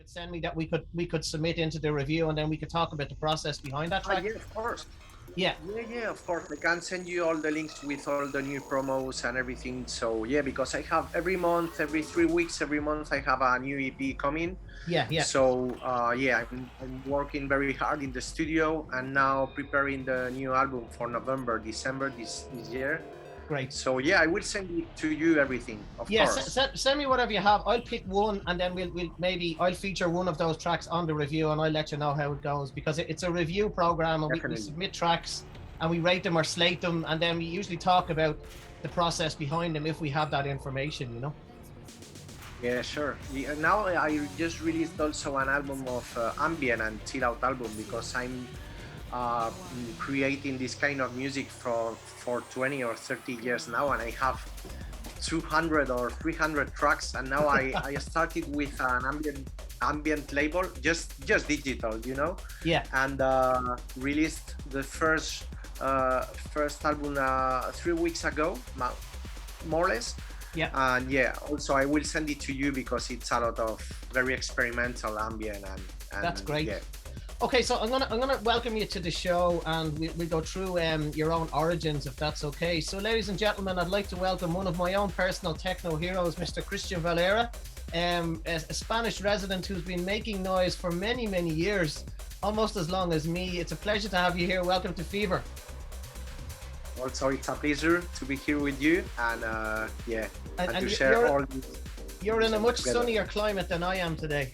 send me that we could submit into the review, and then we could talk about the process behind that track? Yeah, of course. Yeah, Yeah, of course. I can send you all the links with all the new promos and everything. So yeah, because I have every month, every 3 weeks, every month I have a new EP coming. yeah, yeah. So yeah, I'm working very hard in the studio and now preparing the new album for November, December this year. Great. So yeah, I will send it to you everything, of Yeah, course. send me whatever you have. I'll pick one, and then we'll maybe I'll feature one of those tracks on the review, and I'll let you know how it goes, because it's a review program, and we submit tracks and we rate them or slate them, and then we usually talk about the process behind them if we have that information, you know. Yeah, sure. Yeah, now I just released also an album of ambient and chill out album, because I'm creating this kind of music for 20 or 30 years now, and I have 200 or 300 tracks, and now I started with an ambient label, just digital, you know. Yeah. And released the first album 3 weeks ago, more or less. Yeah. And yeah, also I will send it to you because it's a lot of very experimental ambient and that's great. Yeah. Okay, so I'm gonna welcome you to the show, and we'll go through your own origins, if that's okay. So, ladies and gentlemen, I'd like to welcome one of my own personal techno heroes, Mr. Cristian Valera, a Spanish resident who's been making noise for many, many years, almost as long as me. It's a pleasure to have you here. Welcome to Phever. Also, it's a pleasure to be here with you, and yeah, and to share all this. You're in a much sunnier climate than I am today.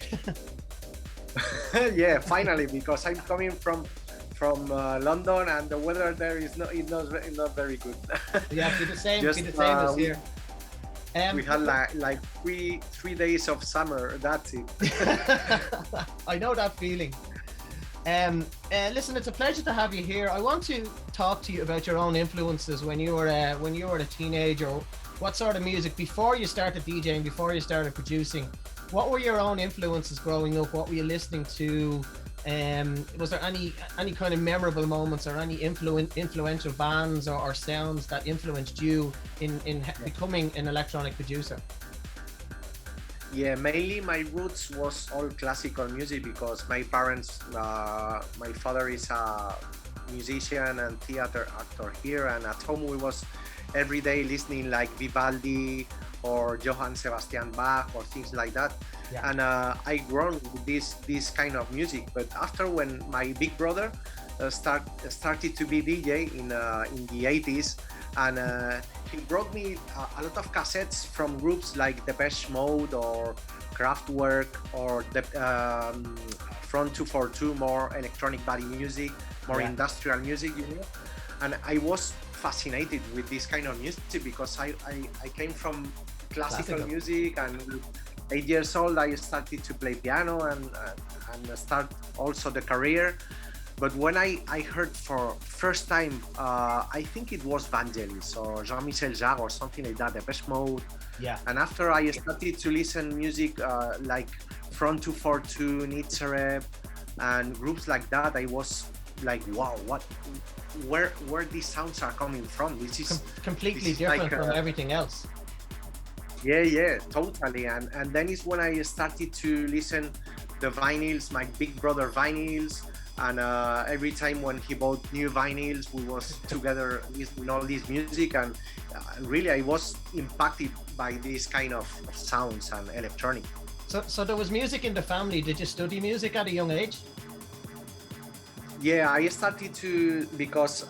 Yeah, finally, because I'm coming from London, and the weather there is not very good. Yeah, be the same as here. We had like three days of summer. That's it. I know that feeling. Listen, it's a pleasure to have you here. I want to talk to you about your own influences when you were a teenager. What sort of music, before you started DJing, before you started producing, what were your own influences growing up? What were you listening to? Was there any kind of memorable moments or any influential bands or sounds that influenced you in becoming an electronic producer? Yeah, mainly my roots was all classical music, because my parents, my father is a musician and theater actor here, and at home we was every day listening like Vivaldi or Johann Sebastian Bach or things like that. Yeah. And I grown with this kind of music. But after, when my big brother started to be DJ in the 80s, and he brought me a lot of cassettes from groups like Depeche Mode or Kraftwerk or the Front 242, more electronic body music, more industrial music, you know. And I was fascinated with this kind of music, because I came from classical music, and with 8 years old I started to play piano and start also the career. But when I heard for first time, I think it was Vangelis or Jean-Michel Jarre or something like that, Depeche Mode. Yeah. And after I started to listen music like Front 242, Nitzareb, and groups like that, I was like, wow, where these sounds are coming from? This is completely different like, from everything else. Yeah, totally. And then is when I started to listen the vinyls, my big brother vinyls. And every time when he bought new vinyls, we was together listening all this music, and really I was impacted by this kind of sounds and electronic. So there was music in the family. Did you study music at a young age? Yeah, I started to, because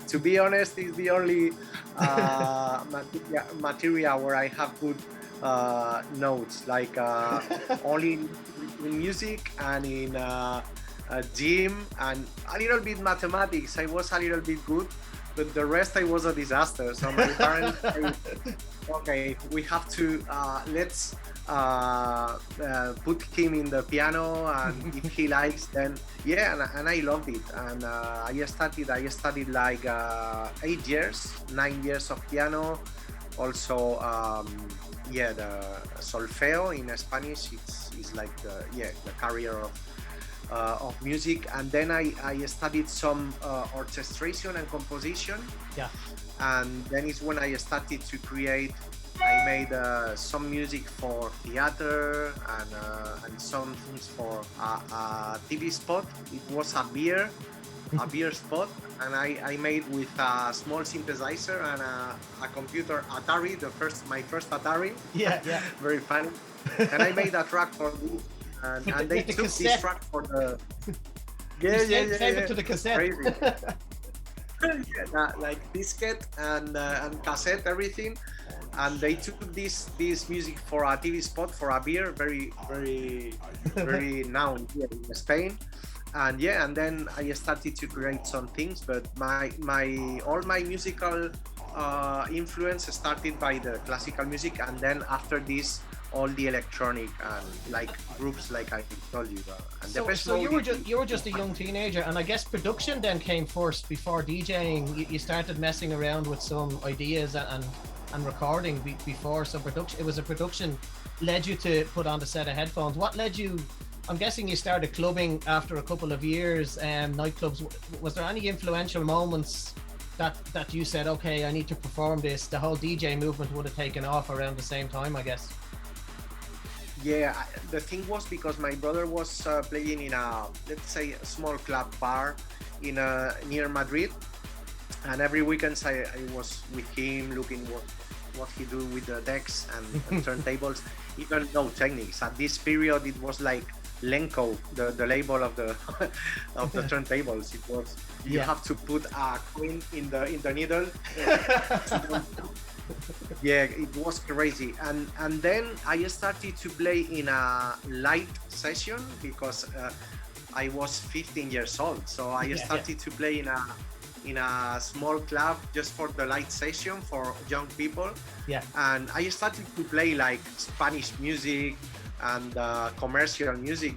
to be honest, it's the only material where I have good notes, like only in music and in gym and a little bit mathematics. I was a little bit good, but the rest I was a disaster. So my parents said, okay, we have to let's put him in the piano, and if he likes, then yeah. And I loved it. And I studied like 9 years of piano. Also, the solfeo in Spanish, it's like the career of music. And then I studied some orchestration and composition. Yeah. And then is when I started to create. I made some music for theater and some things for a TV spot. It was a beer spot, and I made with a small synthesizer and a computer Atari, my first Atari. Yeah, yeah. Very funny. And I made a track for this, and they took this track for the. Save it to the cassette. Crazy. Yeah, like disket and cassette, everything, and they took this music for a TV spot for a beer, very known here in Spain. And yeah, and then I started to create some things, but all my musical influence started by the classical music, and then after this all the electronic and like groups like I told you. And so you were just a young teenager, and I guess production then came first before DJing. You started messing around with some ideas and recording before. So production led you to put on the set of headphones. What led you? I'm guessing you started clubbing after a couple of years, nightclubs. Was there any influential moments that you said, okay, I need to perform this? The whole DJ movement would have taken off around the same time, I guess. Yeah, the thing was because my brother was playing in a, let's say, a small club bar in near Madrid, and every weekend I was with him looking what he do with the decks and turntables. Even no techniques. At this period, it was like Lenko, the label of the of the turntables. It was you have to put a coin in the needle. Yeah, it was crazy. And then I started to play in a light session because I was 15 years old. So I started to play in a small club just for the light session for young people. Yeah. And I started to play like Spanish music and commercial music,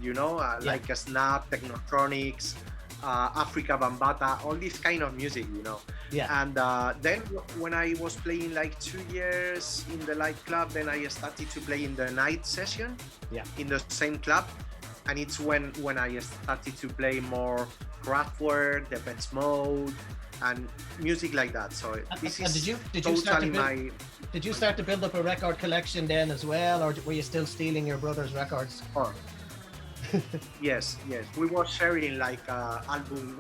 like Snap, Technotronics, Africa Bambata, all this kind of music, Yeah. And then when I was playing like 2 years in the light club, then I started to play in the night session in the same club. And it's when I started to play more Kraftwerk, Depeche Mode, and music like that. So this is did you start to build up a record collection then as well, or were you still stealing your brother's records? Yes, we were sharing like album.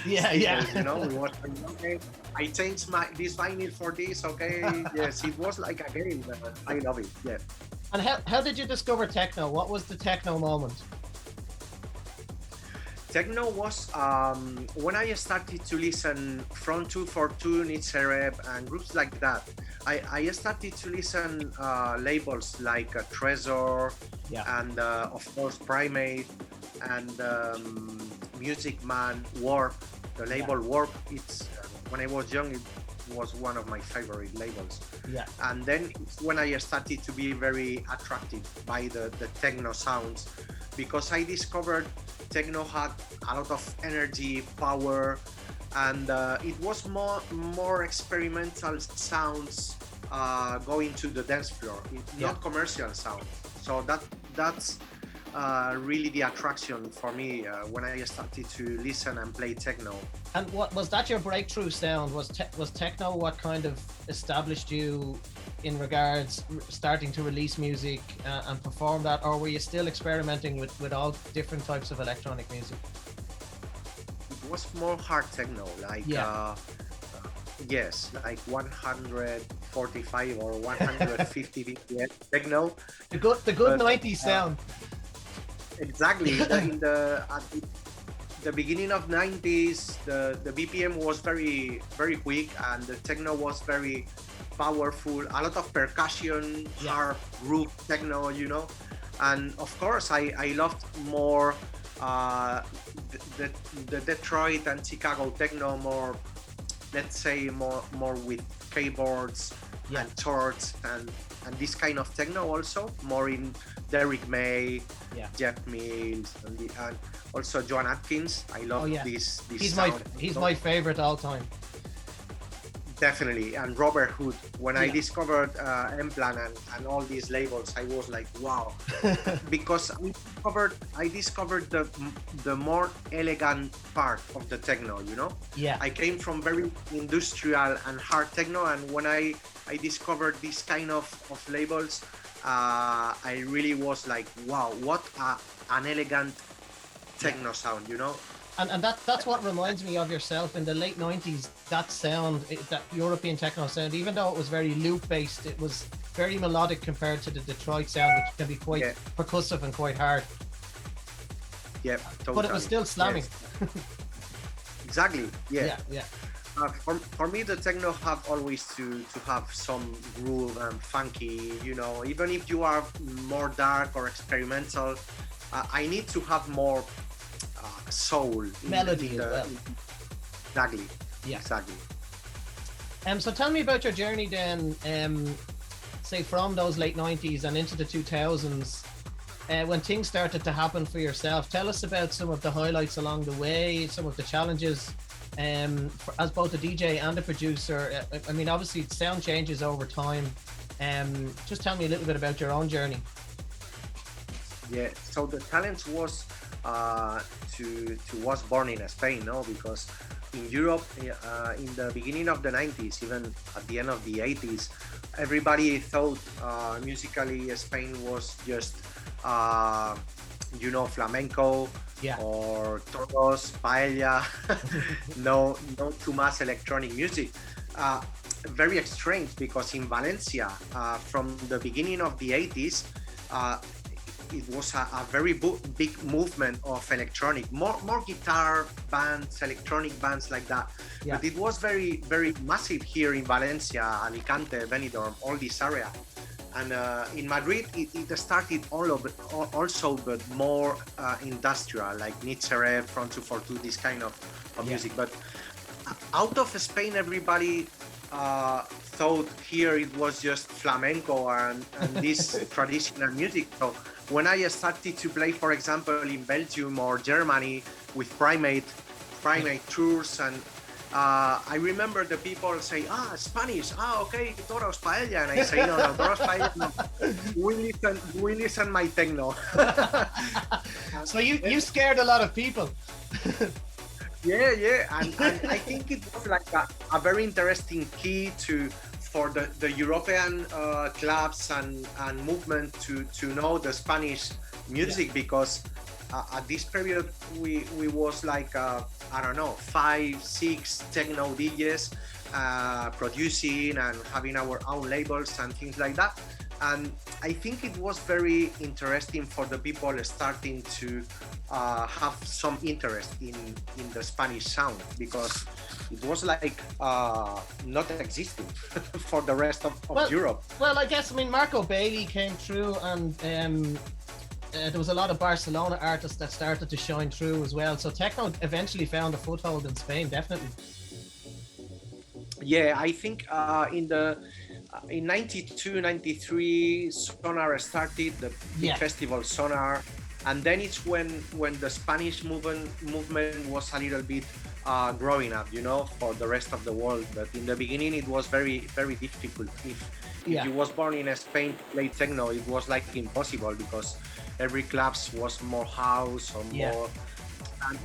Yeah. We were saying, okay, I changed this vinyl for this. Okay, yes, it was like a game. I love it. Yeah. And how did you discover techno? What was the techno moment? Techno was when I started to listen from 242, Nitzereb, and groups like that. I started to listen labels like Trezor and of course Primate and Music Man, Warp. The label Warp. It's when I was young, it was one of my favorite labels. Yeah. And then it's when I started to be very attracted by the techno sounds, because I discovered techno had a lot of energy, power, and it was more experimental sounds going to the dance floor, not commercial sound. So that's really the attraction for me when I started to listen and play techno. And what was that your breakthrough sound? Was techno what kind of established you in regards starting to release music and perform that, or were you still experimenting with all different types of electronic music? It was more hard techno, like yes, like 145 or 150 BPM techno. The good 90s sound. Exactly. At the beginning of 90s, the BPM was very, very quick, and the techno was very powerful. A lot of percussion, harp, groove techno, And of course, I loved more the Detroit and Chicago techno, more, let's say, more with keyboards and chords and this kind of techno also, more in Derrick May, Jeff Mills, and also Joan Atkins. I love this He's sound. my favorite all time. Definitely. And Robert Hood, when I Yeah. discovered M-Plan and all these labels, I was like, wow, because I discovered the more elegant part of the techno, you know. Yeah. I came from very industrial and hard techno, and when I discovered this kind of labels, I really was like, wow, what an elegant techno sound, you know. And that's what reminds me of yourself in the late 90s. That sound, that European techno sound, even though it was very loop based, it was very melodic compared to the Detroit sound, which can be quite percussive and quite hard. Yeah, totally. But it was still slamming. Yes. Exactly. Yeah. Yeah. For me, the techno have always to have some groove and funky, you know, even if you are more dark or experimental, I need to have more soul. Melody as well. Exactly. Yeah. Exactly. So tell me about your journey then, say from those late 90s and into the 2000s, when things started to happen for yourself. Tell us about some of the highlights along the way, some of the challenges, as both a DJ and a producer. I mean, obviously sound changes over time. Just tell me a little bit about your own journey. Yeah, so the challenge was was born in Spain, no? Because in Europe, in the beginning of the 90s, even at the end of the 80s, everybody thought musically Spain was just, you know, flamenco or toros, paella, no too much electronic music. Very strange, because in Valencia, from the beginning of the 80s, it was a very big movement of electronic, more guitar bands, electronic bands like that. Yeah. But it was very, very massive here in Valencia, Alicante, Benidorm, all this area. And in Madrid, it started also, but more industrial, like Nitzere, Front 242, this kind of music. But out of Spain, everybody thought here it was just flamenco and this traditional music. So when I started to play, for example, in Belgium or Germany with primate tours, and I remember the people say, Spanish, okay, toros, paella, and I say, no, toros, paella, no. We listen my techno. So you scared a lot of people. Yeah, and I think it was like a very interesting key for the European clubs and movement to know the Spanish music, because at this period we was like I don't know, 5-6 techno DJs producing and having our own labels and things like that. And I think it was very interesting for the people starting to have some interest in the Spanish sound, because it was like not existing for the rest of Europe. Well, I guess, I mean, Marco Bailey came through, and there was a lot of Barcelona artists that started to shine through as well. So techno eventually found a foothold in Spain, definitely. Yeah, I think in 92, 93, Sonar started, the big festival Sonar. And then it's when the Spanish movement was a little bit growing up, you know, for the rest of the world. But in the beginning, it was very, very difficult. If you was born in Spain to play techno, it was like impossible, because every clubs was more house or more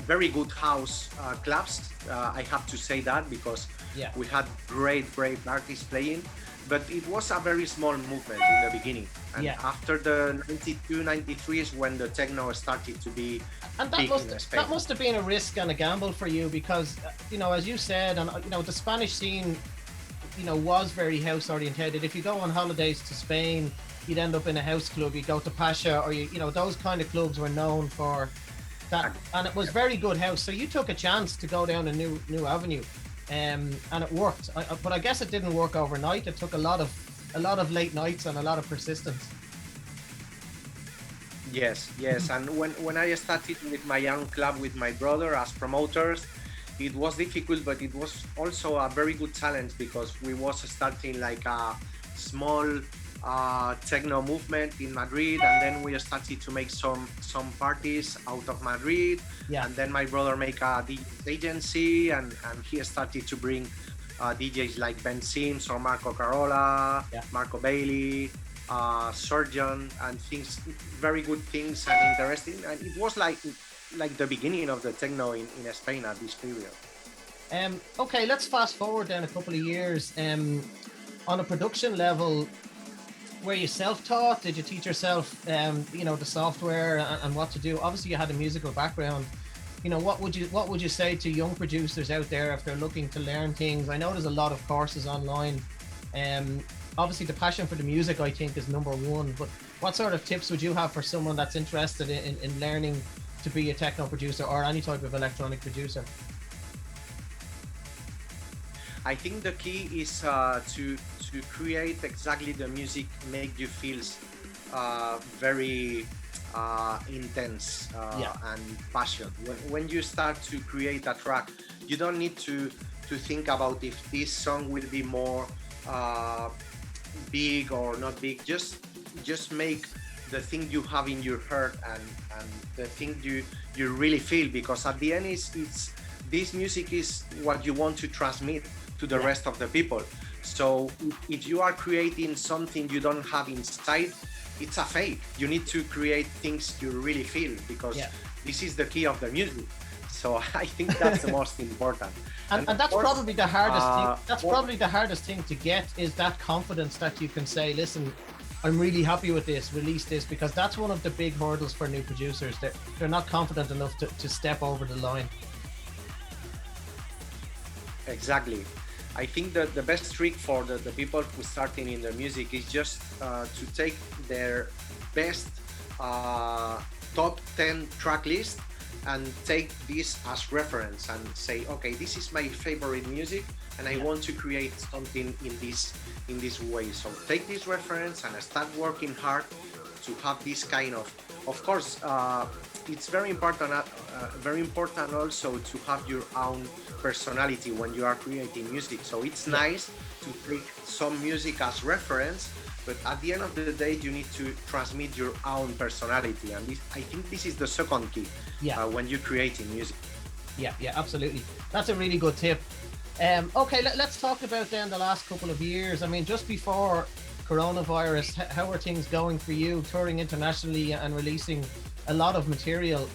very good house clubs. I have to say that, because we had great artists playing. But it was a very small movement in the beginning. And after the 92, 93 is when the techno started to be big in Spain. That must have been a risk and a gamble for you, because, you know, as you said, and, you know, the Spanish scene, you know, was very house orientated. If you go on holidays to Spain, you'd end up in a house club, you go to Pasha, or you know, those kind of clubs were known for that. And it was very good house. So you took a chance to go down a new avenue. And it worked, but I guess it didn't work overnight. It took a lot of late nights and a lot of persistence. Yes, and when I started with my young club with my brother as promoters, it was difficult, but it was also a very good challenge, because we was starting like a small techno movement in Madrid, and then we started to make some parties out of Madrid, and then my brother make a DJ agency, and he started to bring DJs like Ben Sims or Marco Carola, Yeah. Marco Bailey, Surgeon, and things, very good things and interesting. And it was like the beginning of the techno in Spain at this period. Okay, let's fast forward then a couple of years. On a production level, were you self-taught? Did you teach yourself, the software and what to do? Obviously, you had a musical background. What would you say to young producers out there if they're looking to learn things? I know there's a lot of courses online. Obviously, the passion for the music, I think, is number one. But what sort of tips would you have for someone that's interested in learning to be a techno producer or any type of electronic producer? I think the key is to create exactly the music make you feel very intense and passion. When you start to create a track, you don't need to think about if this song will be more big or not big. Just make the thing you have in your heart and the thing you really feel, because at the end it's this music is what you want to transmit to the rest of the people. So if you are creating something you don't have inside, it's a fake. You need to create things you really feel, because this is the key of the music. So I think that's the most important. And that's course, probably the hardest thing. That's probably the hardest thing to get, is that confidence that you can say, listen, I'm really happy with this, release this, because that's one of the big hurdles for new producers. They're not confident enough to step over the line. Exactly. I think that the best trick for the people who starting in the music is just to take their best top 10 track list and take this as reference and say, okay, this is my favorite music and I want to create something in this way. So take this reference and start working hard to have this kind of course, it's very important also to have your own personality when you are creating music. So it's nice to take some music as reference, but at the end of the day, you need to transmit your own personality. And I think this is the second key when you're creating music. Yeah, absolutely. That's a really good tip. Okay, let's talk about then the last couple of years. I mean, just before coronavirus, how are things going for you, touring internationally and releasing a lot of material?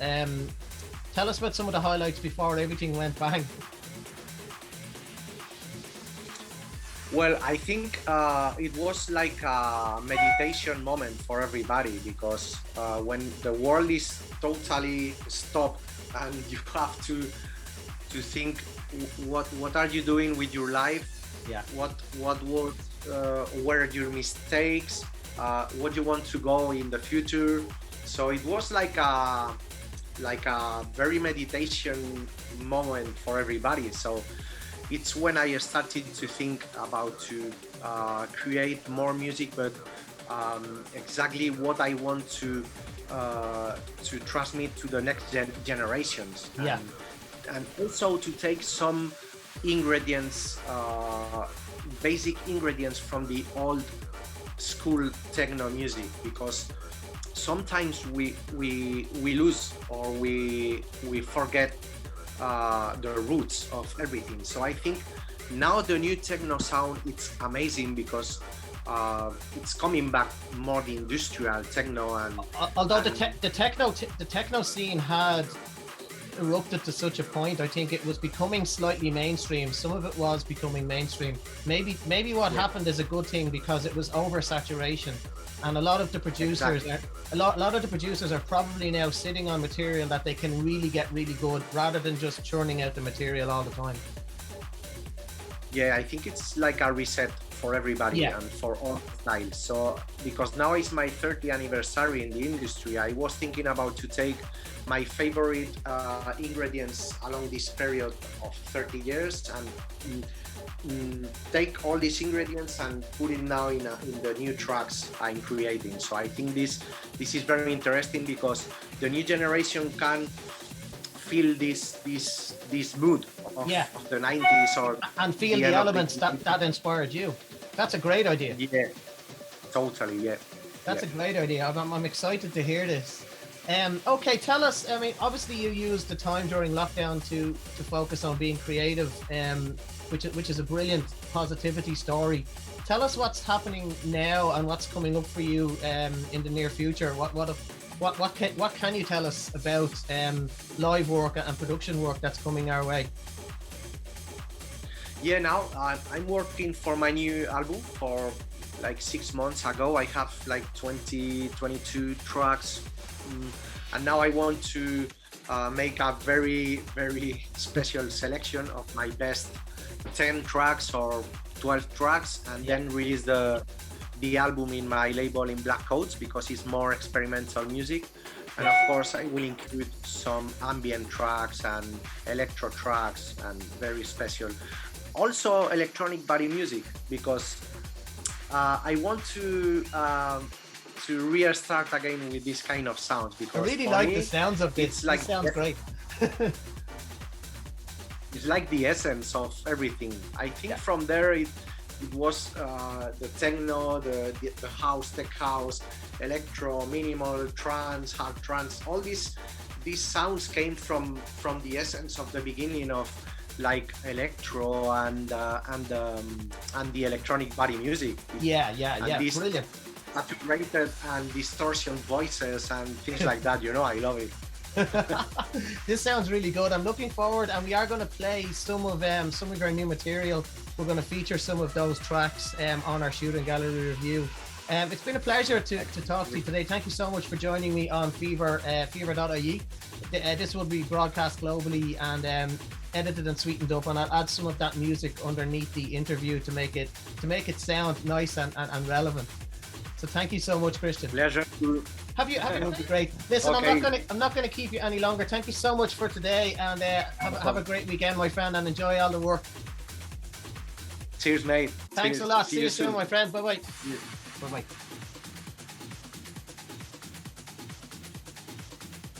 Tell us about some of the highlights before everything went bang. Well, I think it was like a meditation moment for everybody, because when the world is totally stopped and you have to think what are you doing with your life, what was were your mistakes, what you want to go in the future. So it was like a very meditation moment for everybody. So it's when I started to think about to create more music, but exactly what I want to transmit to the next generations. And also to take some ingredients, basic ingredients from the old school techno music, because sometimes we lose or we forget the roots of everything. So I think now the new techno sound, it's amazing because it's coming back more the industrial techno. And although the techno scene had erupted to such a point, I think it was becoming slightly mainstream. Some of it was becoming mainstream. Maybe what happened is a good thing, because it was oversaturation, and a lot of the producers a lot of the producers are probably now sitting on material that they can really get really good, rather than just churning out the material all the time. Yeah, I think it's like a reset for everybody and for all styles. So because now is my 30th anniversary in the industry, I was thinking about to take my favorite ingredients along this period of 30 years and take all these ingredients and put it now in the new tracks I'm creating. So I think this is very interesting, because the new generation can feel this mood of the 90s or and feel the elements that inspired you. That's a great idea. Yeah, totally. Yeah, that's a great idea. I'm excited to hear this. Okay, tell us. I mean, obviously, you used the time during lockdown to focus on being creative, which is a brilliant positivity story. Tell us what's happening now and what's coming up for you in the near future. What can you tell us about live work and production work that's coming our way? Yeah, now I'm working for my new album for like 6 months ago. I have like 22 tracks, and now I want to make a very special selection of my best 10 tracks or 12 tracks, and then release the album in my label in Black Coats, because it's more experimental music. And of course I will include some ambient tracks and electro tracks and very special, also electronic body music, because I want to restart again with this kind of sounds, because I really like the sounds of this. It's like, this sounds great. It's like the essence of everything. I think from there it was the techno, the house, tech house, electro, minimal, trance, hard trance. All these sounds came from the essence of the beginning of like electro and the electronic body music. These brilliant saturated and distortion voices and things like that. You know, I love it. This sounds really good. I'm looking forward, and we are going to play some of your new material. We're going to feature some of those tracks on our Shooting Gallery review. It's been a pleasure to talk to you today. Thank you so much for joining me on Phever, Phever.ie. This will be broadcast globally and edited and sweetened up, and I'll add some of that music underneath the interview to make it sound nice and relevant. So thank you so much, Cristian. Pleasure. Have you great. Listen, okay. I'm not gonna keep you any longer. Thank you so much for today, and have a great weekend, my friend, and enjoy all the work. Cheers, mate. Thanks Cheers. a lot. See See you you soon, soon, my friend. Bye bye. Yeah. Bye bye.